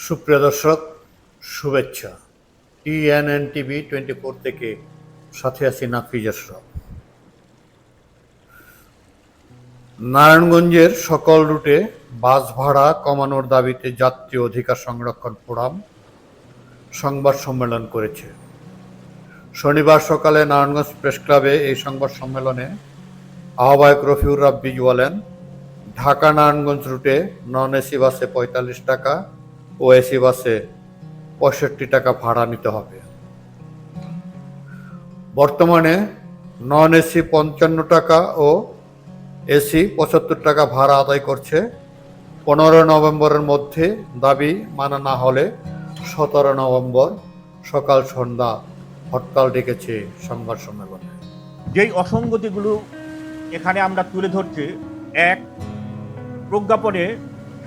সুপ্রিয় দর্শক, শুভেচ্ছা। TNN TV 24 থেকে সাথে আছি নাফিজ আশরাফ। নারায়ণগঞ্জের সকল রুটে বাস ভাড়া কমানোর দাবিতে যাত্রী অধিকার সংরক্ষণ ফোরাম সংবাদ সম্মেলন করেছে। শনিবার সকালে নারায়ণগঞ্জ প্রেস ক্লাবে এই সংবাদ সম্মেলনে আহ্বায়ক রফিউর রাব্বি বলেন, ঢাকা নারায়ণগঞ্জ রুটে নন এসি বাসে ৪৫ টাকা ও এসি বাসে ৬৫ টাকা ভাড়া নিতে হবে। বর্তমানে নন এসি ৫৫ টাকা ও এসি ৭৫ টাকা ভাড়া আদায় করছে। ১৫ নভেম্বরের মধ্যে দাবি মানা না হলে ১৭ নভেম্বর সকাল সন্ধ্যা হরতাল ডেকেছে সংবাদ সম্মেলনে। যেই অসঙ্গতিগুলো এখানে আমরা তুলে ধরছি, এক, প্রজ্ঞাপনে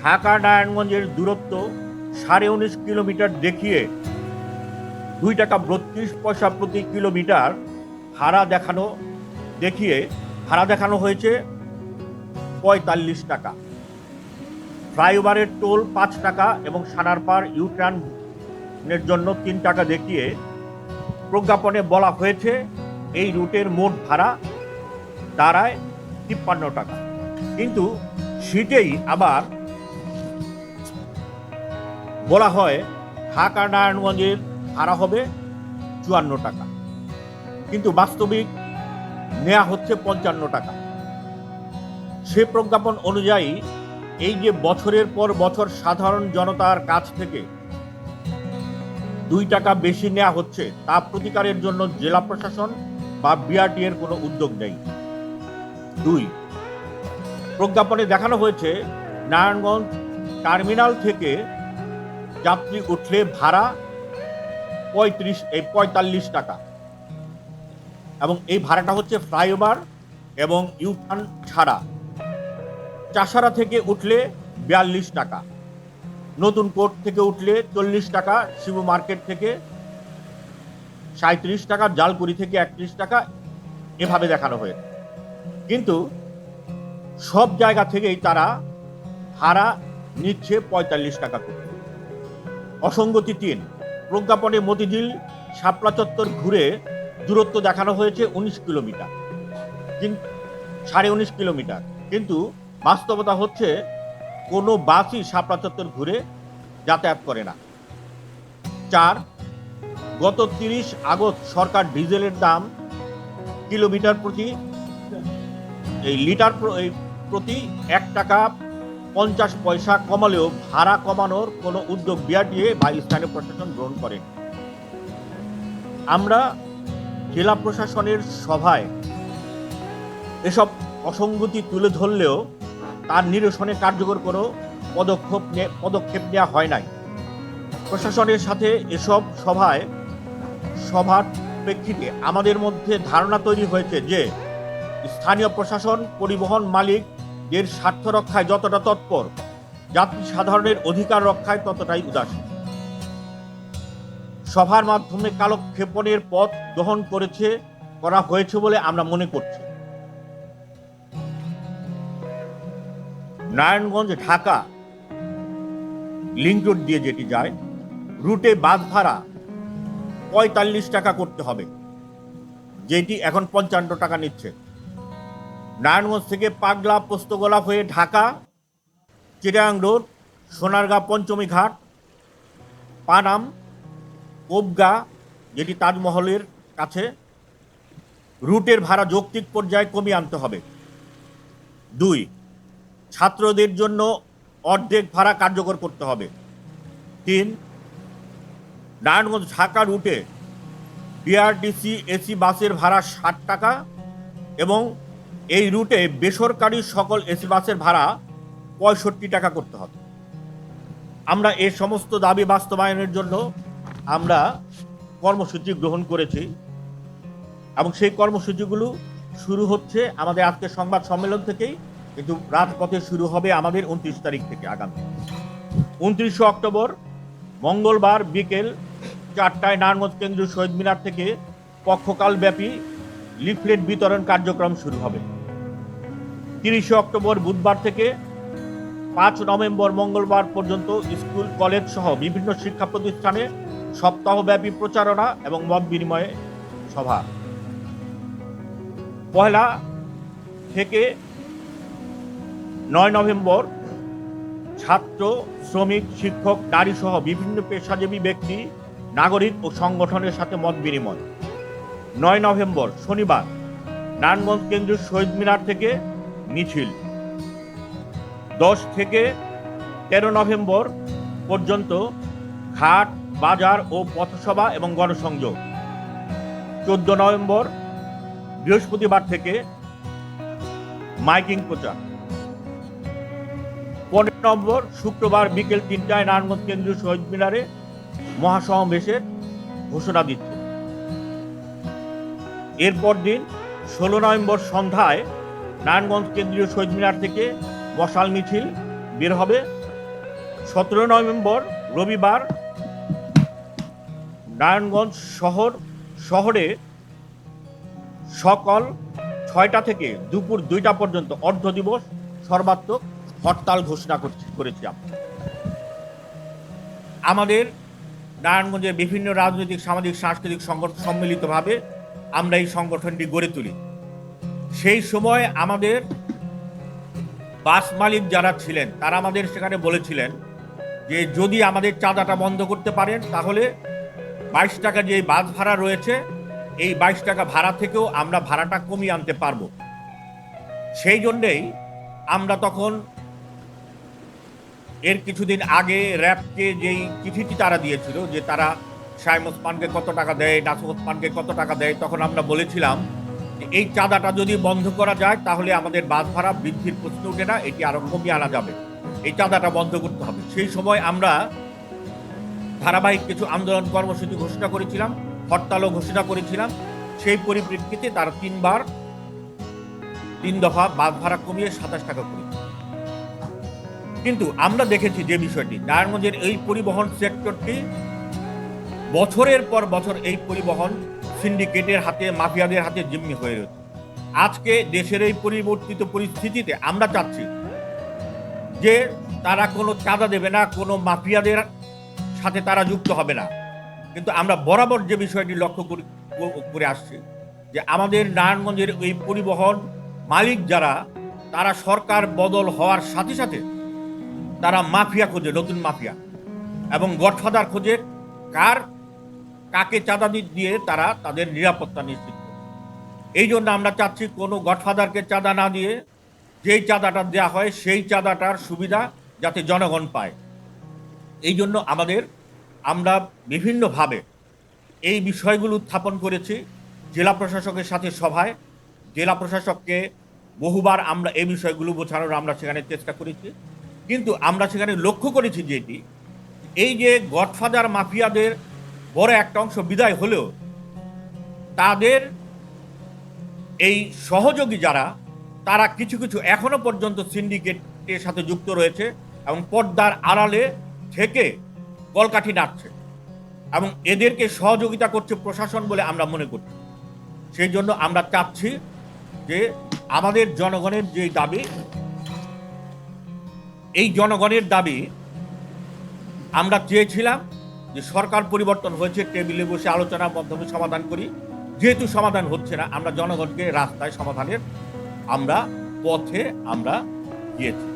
ঢাকা নারায়ণগঞ্জের দূরত্ব ১৯.৫ কিলোমিটার দেখিয়ে ২ টাকা ৩২ পয়সা প্রতি কিলোমিটার ভাড়া দেখানো হয়েছে ৪৫ টাকা। ফ্লাইওভারের টোল ৫ টাকা এবং সানারপাড় ইউটার্নের জন্য ৩ টাকা দেখিয়ে প্রজ্ঞাপনে বলা হয়েছে এই রুটের মোট ভাড়া দাঁড়ায় ৫৩ টাকা। কিন্তু সেটাই আবার বলা হয় ঢাকা নারায়ণগঞ্জের ভাড়া হবে ৫৪ টাকা, কিন্তু বাস্তবিক নেওয়া হচ্ছে ৫৫ টাকা। সে প্রজ্ঞাপন অনুযায়ী এই যে বছরের পর বছর সাধারণ জনতার কাছ থেকে ২ টাকা বেশি নেওয়া হচ্ছে, তা প্রতিকারের জন্য জেলা প্রশাসন বা বিআরটি এর কোনো উদ্যোগ নেই। ২, প্রজ্ঞাপনে দেখানো হয়েছে নারায়ণগঞ্জ টার্মিনাল থেকে যাত্রী উঠলে ভাড়া ৪৫ টাকা এবং এই ভাড়াটা হচ্ছে ফ্লাইওভার এবং ইউটার্ন ছাড়া। চাষারা থেকে উঠলে ৪২ টাকা, নতুন কোর্ট থেকে উঠলে ৪০ টাকা, শিবু মার্কেট থেকে ৩৭ টাকা, জালকুড়ি থেকে ৩১ টাকা, এভাবে দেখানো হয়েছে। কিন্তু সব জায়গা থেকেই তারা ভাড়া নিচ্ছে ৪৫ টাকা করে। অসঙ্গতি ৩, প্রজ্ঞাপনে মতিঝিল শাপলা চত্বর ঘুরে দূরত্ব দেখানো হয়েছে ১৯ কিলোমিটার, ১৯.৫ কিলোমিটার, কিন্তু বাস্তবতা হচ্ছে কোনো বাসই শাপলা চত্বর ঘুরে যাতায়াত করে না। ৪, গত ৩০ আগস্ট সরকার ডিজেলের দাম কিলোমিটার প্রতি লিটার প্রতি ১ টাকা ৫০ পয়সা কমালেও ভাড়া কমানোর কোনো উদ্যোগ বিআরটিএ বা স্থানীয় প্রশাসন গ্রহণ করেন। আমরা জেলা প্রশাসনের সভায় এসব অসঙ্গতি তুলে ধরলেও তার নিরসনে কার্যকর কোনো পদক্ষেপ নেওয়া হয় নাই। প্রশাসনের সাথে এসব সভার প্রেক্ষিতে আমাদের মধ্যে ধারণা তৈরি হয়েছে যে স্থানীয় প্রশাসন পরিবহন মালিকদের স্বার্থ রক্ষায় যতটা তৎপর, যাত্রী সাধারণের অধিকার রক্ষায় ততটাই উদাসীন। সভার মাধ্যমে কালক্ষেপণের পথ গ্রহণ করা হয়েছে বলে আমরা মনে করছি। নারায়ণগঞ্জ ঢাকা লিংক রোড দিয়ে যেটি যায়, রুটে বাস ভাড়া ৪৫ টাকা করতে হবে, যেটি এখন ৫৫ টাকা নিচ্ছে। নারায়ণগঞ্জ থেকে পাগলা পোস্তগোলা হয়ে ঢাকা চিটাগাং রোড, সোনারগাঁ পঞ্চমী ঘাট, পানাম, কোবগা যেটি তাজমহলের কাছে, রুটের ভাড়া যৌক্তিক পর্যায়ে কমিয়ে আনতে হবে। ২, ছাত্রদের জন্য অর্ধেক ভাড়া কার্যকর করতে হবে। ৩, নারায়ণগঞ্জ ঢাকা রুটে বিআরটিসি এসি বাসের ভাড়া ৬০ টাকা এবং এই রুটে বেসরকারি সকল এসি বাসের ভাড়া ৬৫ টাকা করতে হবে। আমরা এই সমস্ত দাবি বাস্তবায়নের জন্য আমরা কর্মসূচি গ্রহণ করেছি এবং সেই কর্মসূচিগুলো শুরু হচ্ছে আমাদের আজকের সংবাদ সম্মেলন থেকেই, কিন্তু রাজপথে শুরু হবে আমাদের ২৯ তারিখ থেকে। আগামী ২৯ অক্টোবর মঙ্গলবার বিকেল ৪টায় নারায়ণগঞ্জ কেন্দ্রীয় শহীদ মিনার থেকে পক্ষকালব্যাপী লিফলেট বিতরণ কার্যক্রম শুরু হবে। ৩০ অক্টোবর বুধবার থেকে 5 নভেম্বর মঙ্গলবার পর্যন্ত স্কুল কলেজ সহ বিভিন্ন শিক্ষা প্রতিষ্ঠানে সপ্তাহব্যাপী প্রচারণা এবং মত বিনিময় সভা। 1 থেকে 9 নভেম্বর ছাত্র, শ্রমিক, শিক্ষক, নারী সহ বিভিন্ন পেশাজীবী ব্যক্তি, নাগরিক ও সংগঠনের সাথে মত বিনিময়। 9 নভেম্বর শনিবার নারায়ণগঞ্জ কেন্দ্রীয় শহীদ মিনার থেকে মিছিল। 10 থেকে 13 নভেম্বর পর্যন্ত ঘাট, বাজার ও পথসভা এবং গণসংযোগ। 14 নভেম্বর বৃহস্পতিবার থেকে মাইকিং প্রচার। 15 নভেম্বর শুক্রবার বিকেল 3টায় নারায়ণগঞ্জ কেন্দ্রীয় শহীদ মিনারে মহাসমাবেশের ঘোষণা দিচ্ছে। এরপর দিন 16 নভেম্বর সন্ধ্যায় নারায়ণগঞ্জ কেন্দ্রীয় শহীদ মিনার থেকে মশাল মিছিল বের হবে। 17 নভেম্বর রবিবার নারায়ণগঞ্জ শহরে সকাল 6টা থেকে দুপুর 2টা পর্যন্ত অর্ধ দিবস সর্বাত্মক হরতাল ঘোষণা করেছি। আমাদের নারায়ণগঞ্জের বিভিন্ন রাজনৈতিক, সামাজিক, সাংস্কৃতিক সংগঠন সম্মিলিতভাবে আমরা এই সংগঠনটি গড়ে তুলি। সেই সময় আমাদের বাস মালিক যারা ছিলেন তারা আমাদের সেখানে বলেছিলেন যে যদি আমাদের চাঁদাটা বন্ধ করতে পারেন তাহলে 22 টাকা যে বাস ভাড়া রয়েছে এই 22 টাকা ভাড়া থেকেও আমরা ভাড়াটা কমিয়ে আনতে পারবো। সেই জন্যেই আমরা তখন এর কিছুদিন আগে র্যাবকে যেই চিঠিটি তারা দিয়েছিল যে তারা শাইম ওসমানকে কত টাকা দেয়, নাসুম ওসমানকে কত টাকা দেয়, তখন আমরা বলেছিলাম যে এই চাঁদাটা যদি বন্ধ করা যায় তাহলে আমাদের বাস ভাড়া বৃদ্ধির প্রশ্ন ওঠে না, এটি আরো কমিয়ে আনা যাবে, এই চাঁদাটা বন্ধ করতে হবে। সেই সময় আমরা ধারাবাহিক কিছু আন্দোলন কর্মসূচি ঘোষণা করেছিলাম, হরতালও ঘোষণা করেছিলাম। সেই পরিপ্রেক্ষিতে তারা 3 দফা বাস ভাড়া কমিয়ে 27 টাকা করে। কিন্তু আমরা দেখেছি যে বিষয়টি নারায়ণগঞ্জের এই পরিবহন সেক্টরটি বছরের পর বছর এই পরিবহন সিন্ডিকেটের হাতে, মাফিয়াদের হাতে জিম্মি হয়ে রয়েছে। আজকে দেশের এই পরিবর্তিত পরিস্থিতিতে আমরা চাচ্ছি যে তারা কোনো চাঁদা দেবে না, কোনো মাফিয়াদের সাথে তারা যুক্ত হবে না। কিন্তু আমরা বরাবর যে বিষয়টি লক্ষ্য করে আসছি যে আমাদের নারায়ণগঞ্জের এই পরিবহন মালিক যারা, তারা সরকার বদল হওয়ার সাথে সাথে তারা মাফিয়া খোঁজে, নতুন মাফিয়া, এবং গডফাদার খোঁজে কাকে চাঁদা দিয়ে তারা তাদের নিরাপত্তা নিশ্চিত করে। এই জন্য আমরা চাচ্ছি কোনো গডফাদারকে চাঁদা না দিয়ে যেই চাঁদাটা দেওয়া হয় সেই চাঁদাটার সুবিধা যাতে জনগণ পায়। এই জন্য আমরা বিভিন্নভাবে এই বিষয়গুলো উত্থাপন করেছি। জেলা প্রশাসকের সাথে সভায় জেলা প্রশাসককে বহুবার আমরা এই বিষয়গুলো বোঝানোর আমরা সেখানে চেষ্টা করেছি। কিন্তু আমরা সেখানে লক্ষ্য করেছি যেটি এই যে গডফাদার মাফিয়াদের বড় একটা অংশ বিদায় হলেও তাদের এই সহযোগী যারা, তারা কিছু কিছু এখনো পর্যন্ত সিন্ডিকেটের সাথে যুক্ত রয়েছে এবং পর্দার আড়ালে থেকে কলকাঠি নাড়ছে এবং এদেরকে সহযোগিতা করছে প্রশাসন বলে আমরা মনে করছি। সেই জন্য আমরা চাচ্ছি যে আমাদের জনগণের যে দাবি, এই জনগণের দাবি আমরা চেয়েছিলাম যে সরকার পরিবর্তন হয়েছে, টেবিলে বসে আলোচনার মাধ্যমে সমাধান করি। যেহেতু সমাধান হচ্ছে না, আমরা জনগণকে রাস্তায় সমাধানের পথে আমরা গিয়েছি।